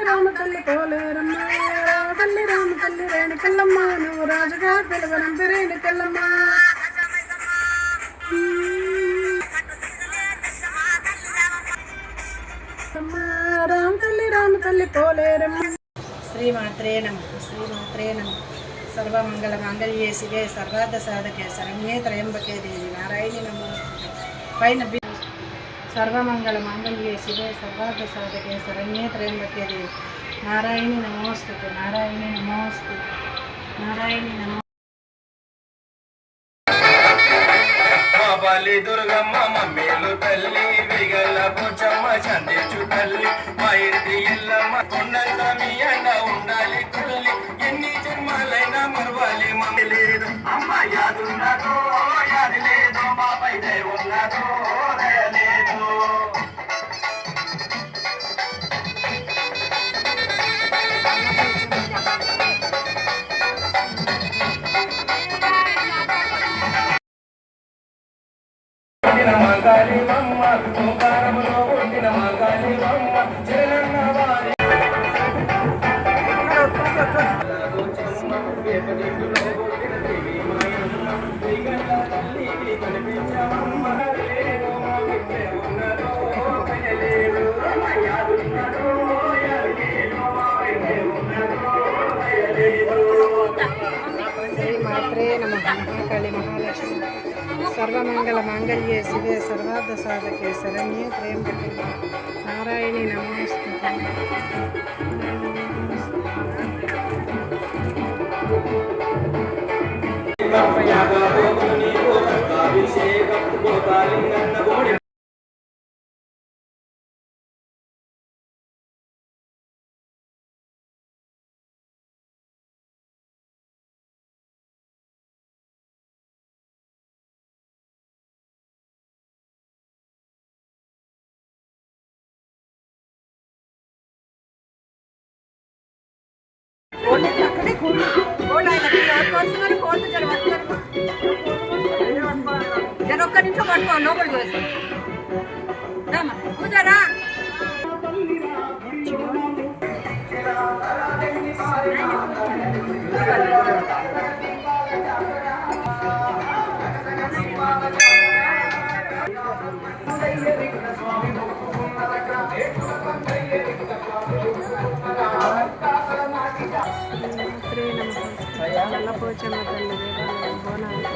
రామ తల్లి పోలేరమ్మ తల్లి రామ తల్లి రేణుకెళ్ళమ్మ నువ్వు రాజుగా పిలవనంపి రేణుకెళ్ళమ్మ రామ తల్లి పోలేరమ్మ. శ్రీమాత్రే నమః శ్రీమాత్రే నమః. సర్వమంగళ మాంగళ్యే శివే సర్వార్థ సాధకే శరణ్యే త్రయంబకే దేవి నారాయణి నమోస్తుతే. పైన సర్వమంగళ మాంగళ్యే శివే సర్వార్థ సాధకే శరణ్యే త్రయంబకే దేవి నారాయణి నమోస్తుతే నారాయణి నమోస్తుతే నారాయణి నమో. బాలి దుర్గమ్మ మమ్మేలు తల్లి విగల పోచమ్మ చందించు తల్లి మా ఇంటి ఇల్లమ్మ కొండంత మీ అండ ఉండాలి తల్లి ఎన్ని జన్మాలైనా మరవాలి మమ్మీ లేదు అమ్మ యాదున్నదో యాది లేదు బాపై దయ ఉన్నదో దయ లేదు. మంగాలి మమ్మ ఓంకారములో పుట్టిన మంగాలి మమ్మ జగనన్న వారి శ్రీమాత్రే నమః. మహాకాళి మహాలక్ష్మి సర్వమంగళ మాంగళ్యే శివే సర్వార్థ సాధకే శరణ్యే త్రయంబకే నారాయణి నమోస్తుతే. ఒక్క నిమిషం పట్టుకో లోపలికి వేస్తాం పూజారా. నల్లపోచమ్మ తల్లి దేవాలయం బోనాలు.